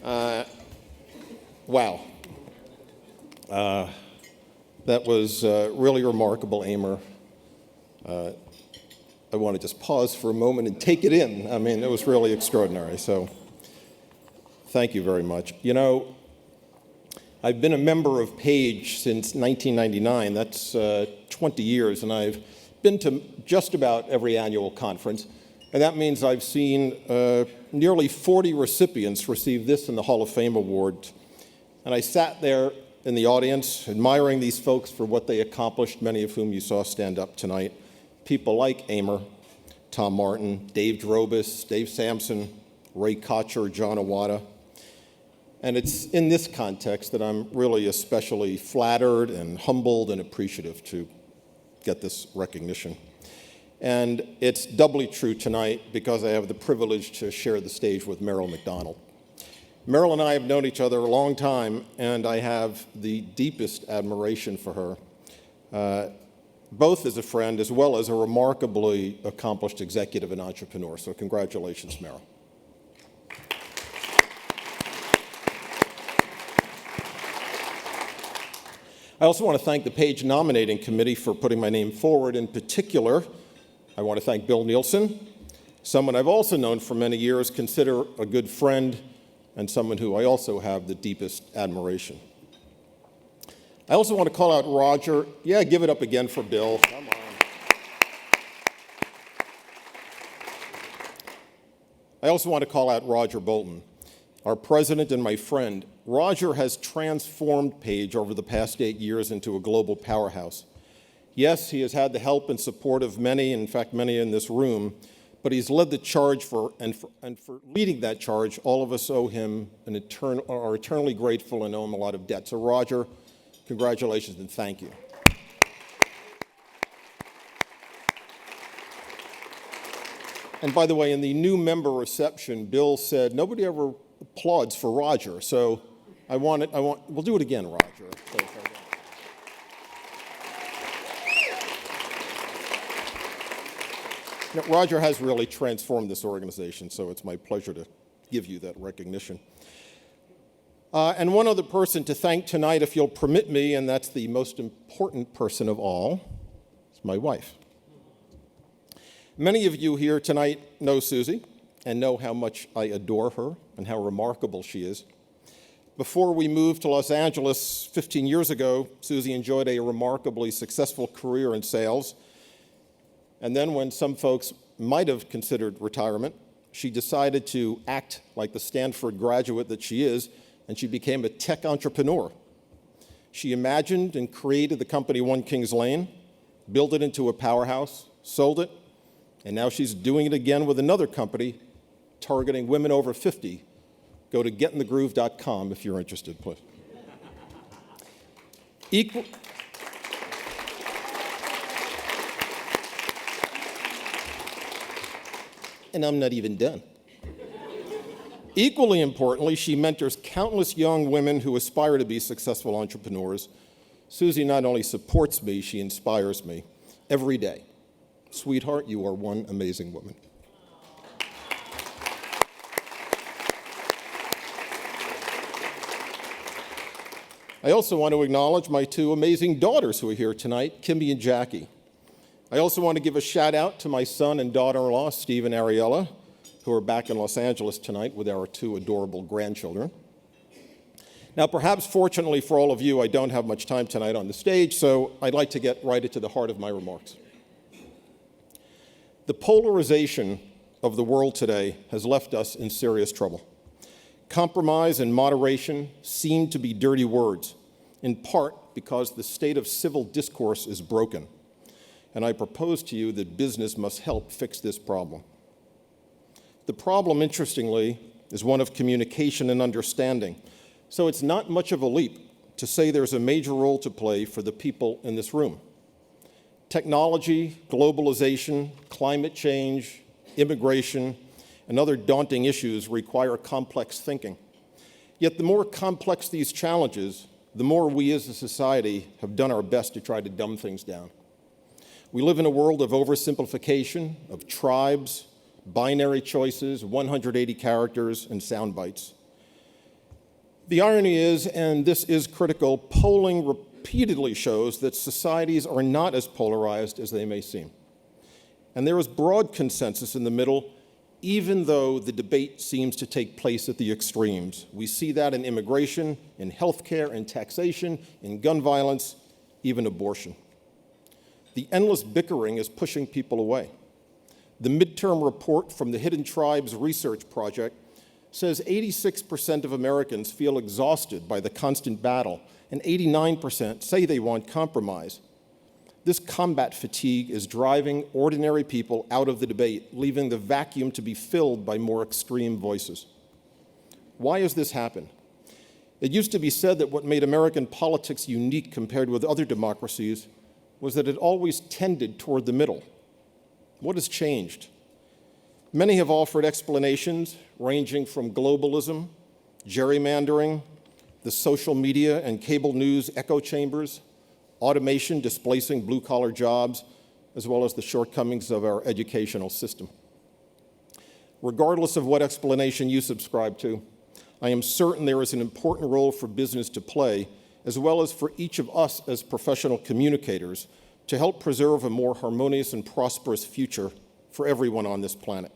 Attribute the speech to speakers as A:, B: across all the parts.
A: Wow. That was really remarkable, Amer. I want to just pause for a moment and take it in. I mean, it was really extraordinary. So thank you very much. You know, I've been a member of PAGE since 1999. That's 20 years, and I've been to just about every annual conference. And that means I've seen nearly 40 recipients receive this in the Hall of Fame award. And I sat there in the audience admiring these folks for what they accomplished, many of whom you saw stand up tonight. People like Amer, Tom Martin, Dave Drobis, Dave Sampson, Ray Kocher, John Iwata. And it's in this context that I'm really especially flattered and humbled and appreciative to get this recognition. And it's doubly true tonight because I have the privilege to share the stage with Meryl McDonald. Meryl and I have known each other a long time, and I have the deepest admiration for her, both as a friend as well as a remarkably accomplished executive and entrepreneur. So congratulations, Meryl. I also want to thank the PAGE nominating committee for putting my name forward. In particular, I want to thank Bill Nielsen, someone I've also known for many years, consider a good friend, and someone who I also have the deepest admiration. I also want to call out Roger. Yeah, give it up again for Bill. Come on. I also want to call out Roger Bolton, our president and my friend. Roger has transformed PAGE over the past 8 years into a global powerhouse. Yes, he has had the help and support of many, in fact, many in this room, but he's led the charge for leading that charge. All of us owe him are eternally grateful and owe him a lot of debt. So Roger, congratulations and thank you. And by the way, in the new member reception, Bill said, nobody ever applauds for Roger. So we'll do it again, Roger. Now, Roger has really transformed this organization, so it's my pleasure to give you that recognition. And one other person to thank tonight, if you'll permit me, and that's the most important person of all, is my wife. Many of you here tonight know Susie and know how much I adore her and how remarkable she is. Before we moved to Los Angeles 15 years ago, Susie enjoyed a remarkably successful career in sales. And then when some folks might have considered retirement, she decided to act like the Stanford graduate that she is, and she became a tech entrepreneur. She imagined and created the company One Kings Lane, built it into a powerhouse, sold it, and now she's doing it again with another company targeting women over 50. Go to getinthegroove.com if you're interested, please. And I'm not even done. Equally importantly, she mentors countless young women who aspire to be successful entrepreneurs. Susie not only supports me, she inspires me every day. Sweetheart, you are one amazing woman. I also want to acknowledge my two amazing daughters who are here tonight, Kimmy and Jackie. I also want to give a shout out to my son and daughter-in-law, Steve and Ariella, who are back in Los Angeles tonight with our two adorable grandchildren. Now, perhaps fortunately for all of you, I don't have much time tonight on the stage, so I'd like to get right into the heart of my remarks. The polarization of the world today has left us in serious trouble. Compromise and moderation seem to be dirty words, in part because the state of civil discourse is broken. And I propose to you that business must help fix this problem. The problem, interestingly, is one of communication and understanding. So it's not much of a leap to say there's a major role to play for the people in this room. Technology, globalization, climate change, immigration, and other daunting issues require complex thinking. Yet the more complex these challenges, the more we as a society have done our best to try to dumb things down. We live in a world of oversimplification, of tribes, binary choices, 180 characters, and sound bites. The irony is, and this is critical, polling repeatedly shows that societies are not as polarized as they may seem. And there is broad consensus in the middle, even though the debate seems to take place at the extremes. We see that in immigration, in healthcare, in taxation, in gun violence, even abortion. The endless bickering is pushing people away. The midterm report from the Hidden Tribes Research Project says 86% of Americans feel exhausted by the constant battle, and 89% say they want compromise. This combat fatigue is driving ordinary people out of the debate, leaving the vacuum to be filled by more extreme voices. Why has this happened? It used to be said that what made American politics unique compared with other democracies was that it always tended toward the middle. What has changed? Many have offered explanations ranging from globalism, gerrymandering, the social media and cable news echo chambers, automation displacing blue-collar jobs, as well as the shortcomings of our educational system. Regardless of what explanation you subscribe to, I am certain there is an important role for business to play, as well as for each of us as professional communicators, to help preserve a more harmonious and prosperous future for everyone on this planet.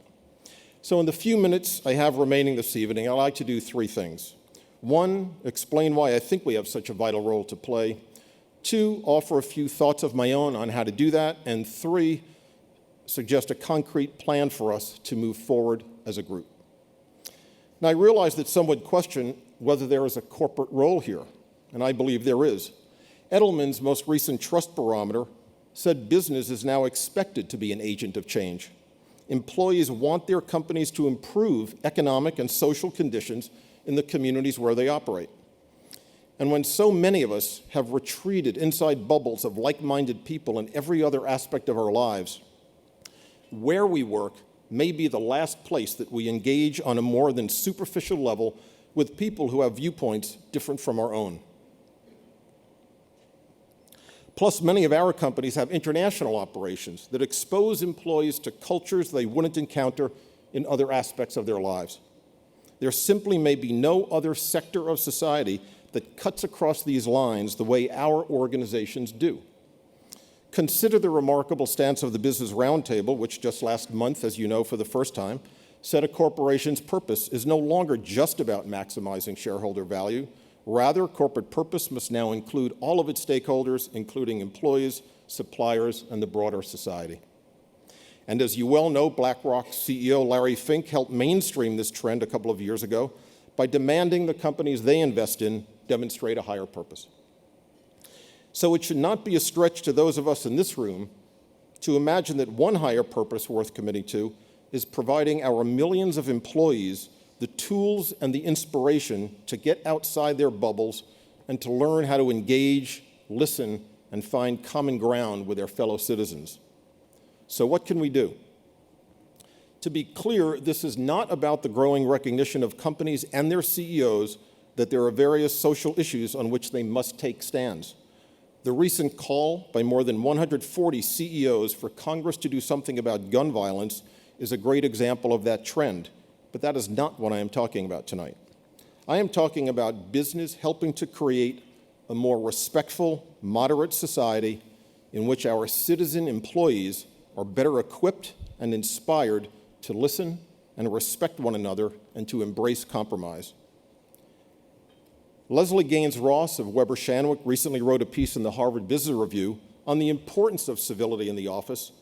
A: So in the few minutes I have remaining this evening, I'd like to do three things. One, explain why I think we have such a vital role to play. Two, offer a few thoughts of my own on how to do that. And three, suggest a concrete plan for us to move forward as a group. Now, I realize that some would question whether there is a corporate role here, and I believe there is. Edelman's most recent trust barometer said business is now expected to be an agent of change. Employees want their companies to improve economic and social conditions in the communities where they operate. And when so many of us have retreated inside bubbles of like-minded people in every other aspect of our lives, where we work may be the last place that we engage on a more than superficial level with people who have viewpoints different from our own. Plus, many of our companies have international operations that expose employees to cultures they wouldn't encounter in other aspects of their lives. There simply may be no other sector of society that cuts across these lines the way our organizations do. Consider the remarkable stance of the Business Roundtable, which just last month, as you know, for the first time, said a corporation's purpose is no longer just about maximizing shareholder value. Rather, corporate purpose must now include all of its stakeholders, including employees, suppliers, and the broader society. And as you well know, BlackRock CEO Larry Fink helped mainstream this trend a couple of years ago by demanding the companies they invest in demonstrate a higher purpose. So it should not be a stretch to those of us in this room to imagine that one higher purpose worth committing to is providing our millions of employees the tools and the inspiration to get outside their bubbles and to learn how to engage, listen, and find common ground with their fellow citizens. So what can we do? To be clear, this is not about the growing recognition of companies and their CEOs that there are various social issues on which they must take stands. The recent call by more than 140 CEOs for Congress to do something about gun violence is a great example of that trend. But that is not what I am talking about tonight. I am talking about business helping to create a more respectful, moderate society in which our citizen employees are better equipped and inspired to listen and respect one another and to embrace compromise. Leslie Gaines Ross of Weber Shandwick recently wrote a piece in the Harvard Business Review on the importance of civility in the office,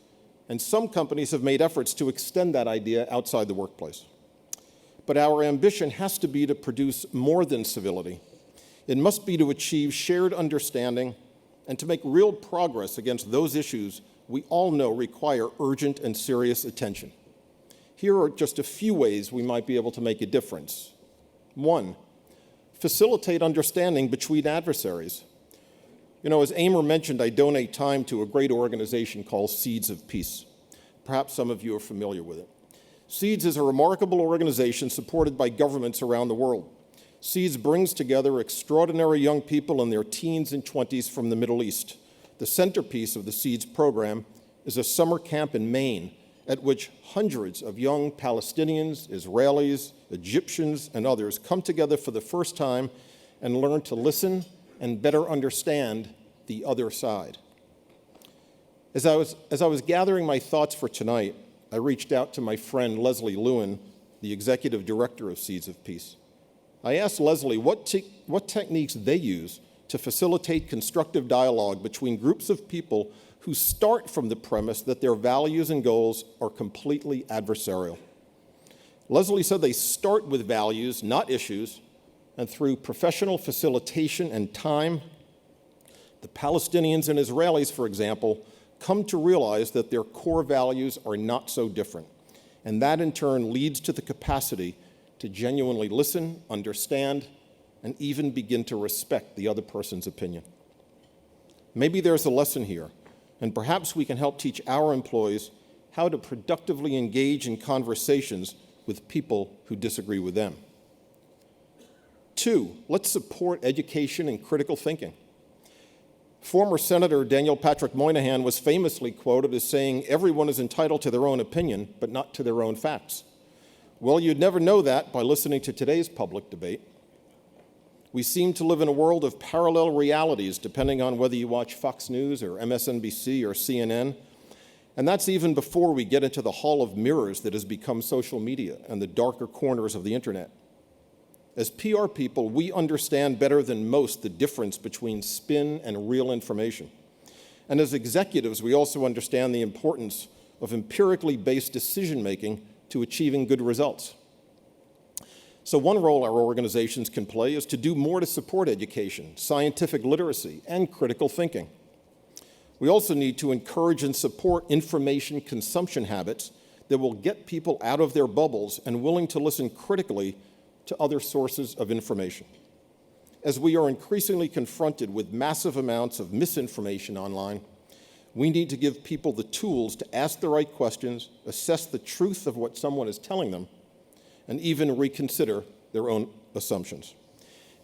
A: and some companies have made efforts to extend that idea outside the workplace. But our ambition has to be to produce more than civility. It must be to achieve shared understanding and to make real progress against those issues we all know require urgent and serious attention. Here are just a few ways we might be able to make a difference. One, facilitate understanding between adversaries. You know, as Amer mentioned, I donate time to a great organization called Seeds of Peace. Perhaps some of you are familiar with it. Seeds is a remarkable organization supported by governments around the world. Seeds brings together extraordinary young people in their teens and 20s from the Middle East. The centerpiece of the Seeds program is a summer camp in Maine at which hundreds of young Palestinians, Israelis, Egyptians, and others come together for the first time and learn to listen and better understand the other side. As I was gathering my thoughts for tonight, I reached out to my friend Leslie Lewin, the executive director of Seeds of Peace. I asked Leslie what techniques they use to facilitate constructive dialogue between groups of people who start from the premise that their values and goals are completely adversarial. Leslie said they start with values, not issues, and through professional facilitation and time, the Palestinians and Israelis, for example, come to realize that their core values are not so different, and that in turn leads to the capacity to genuinely listen, understand, and even begin to respect the other person's opinion. Maybe there's a lesson here, and perhaps we can help teach our employees how to productively engage in conversations with people who disagree with them. 2, let's support education and critical thinking. Former Senator Daniel Patrick Moynihan was famously quoted as saying, "Everyone is entitled to their own opinion, but not to their own facts." Well, you'd never know that by listening to today's public debate. We seem to live in a world of parallel realities, depending on whether you watch Fox News or MSNBC or CNN. And that's even before we get into the hall of mirrors that has become social media and the darker corners of the internet. As PR people, we understand better than most the difference between spin and real information. And as executives, we also understand the importance of empirically based decision-making to achieving good results. So one role our organizations can play is to do more to support education, scientific literacy, and critical thinking. We also need to encourage and support information consumption habits that will get people out of their bubbles and willing to listen critically to other sources of information. As we are increasingly confronted with massive amounts of misinformation online, we need to give people the tools to ask the right questions, assess the truth of what someone is telling them, and even reconsider their own assumptions.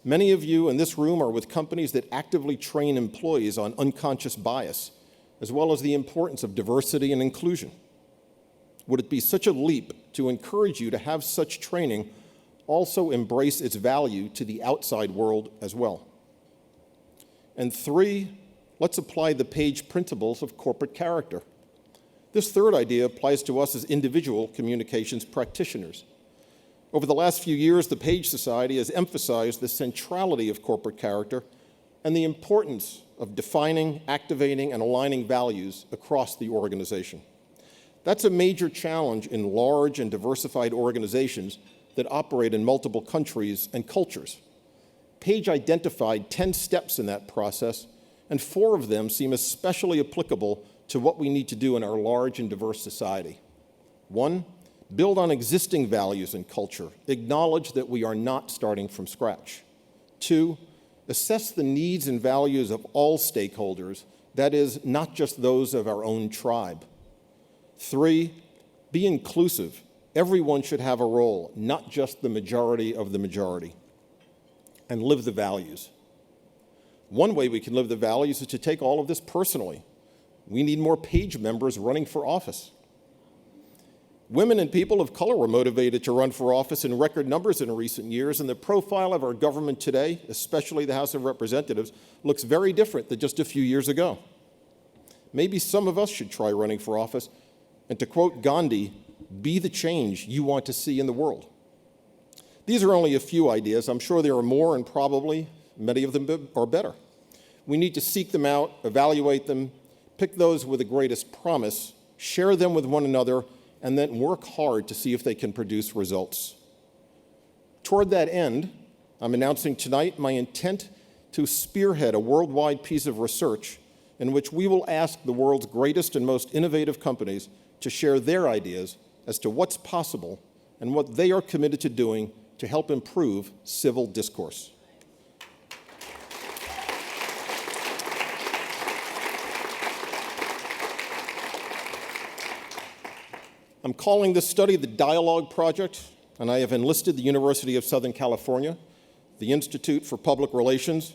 A: Many of you in this room are with companies that actively train employees on unconscious bias, as well as the importance of diversity and inclusion. Would it be such a leap to encourage you to have such training also embrace its value to the outside world as well? And 3, let's apply the Page principles of corporate character. This third idea applies to us as individual communications practitioners. Over the last few years, the Page Society has emphasized the centrality of corporate character and the importance of defining, activating, and aligning values across the organization. That's a major challenge in large and diversified organizations that operate in multiple countries and cultures. Page identified 10 steps in that process, and 4 of them seem especially applicable to what we need to do in our large and diverse society. 1, build on existing values and culture. Acknowledge that we are not starting from scratch. 2, assess the needs and values of all stakeholders, that is, not just those of our own tribe. 3, be inclusive. Everyone should have a role, not just the majority of the majority. And live the values. One way we can live the values is to take all of this personally. We need more Page members running for office. Women and people of color were motivated to run for office in record numbers in recent years, and the profile of our government today, especially the House of Representatives, looks very different than just a few years ago. Maybe some of us should try running for office, and to quote Gandhi, be the change you want to see in the world. These are only a few ideas. I'm sure there are more, and probably many of them are better. We need to seek them out, evaluate them, pick those with the greatest promise, share them with one another, and then work hard to see if they can produce results. Toward that end, I'm announcing tonight my intent to spearhead a worldwide piece of research in which we will ask the world's greatest and most innovative companies to share their ideas as to what's possible and what they are committed to doing to help improve civil discourse. I'm calling this study the Dialogue Project, and I have enlisted the University of Southern California, the Institute for Public Relations,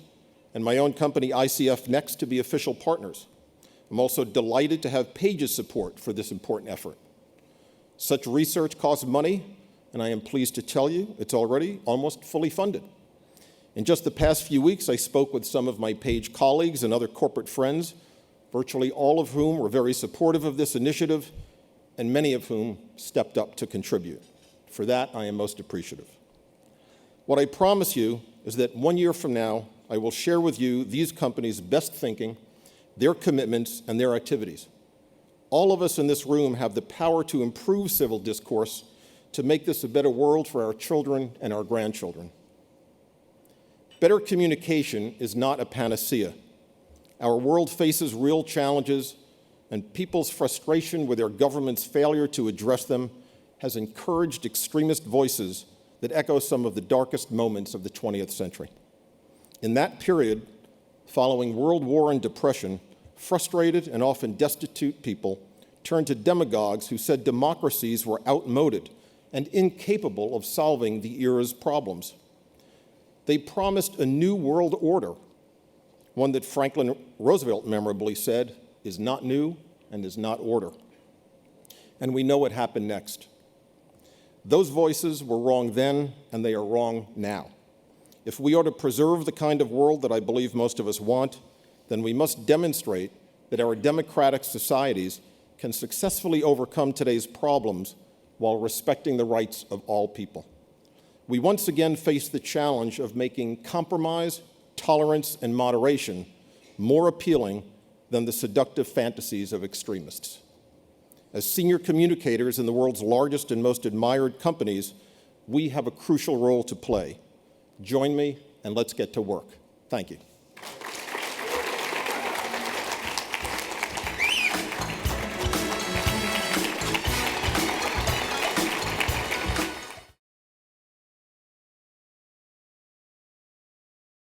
A: and my own company, ICF Next, to be official partners. I'm also delighted to have Page's support for this important effort. Such research costs money, and I am pleased to tell you it's already almost fully funded. In just the past few weeks, I spoke with some of my Page colleagues and other corporate friends, virtually all of whom were very supportive of this initiative, and many of whom stepped up to contribute. For that, I am most appreciative. What I promise you is that 1 year from now, I will share with you these companies' best thinking, their commitments, and their activities. All of us in this room have the power to improve civil discourse to make this a better world for our children and our grandchildren. Better communication is not a panacea. Our world faces real challenges, and people's frustration with their government's failure to address them has encouraged extremist voices that echo some of the darkest moments of the 20th century. In that period, following World War and Depression, frustrated and often destitute people turned to demagogues who said democracies were outmoded and incapable of solving the era's problems. They promised a new world order, one that Franklin Roosevelt memorably said is not new and is not order. And we know what happened next. Those voices were wrong then, and they are wrong now. If we are to preserve the kind of world that I believe most of us want, then we must demonstrate that our democratic societies can successfully overcome today's problems while respecting the rights of all people. We once again face the challenge of making compromise, tolerance, and moderation more appealing than the seductive fantasies of extremists. As senior communicators in the world's largest and most admired companies, we have a crucial role to play. Join me, and let's get to work. Thank you.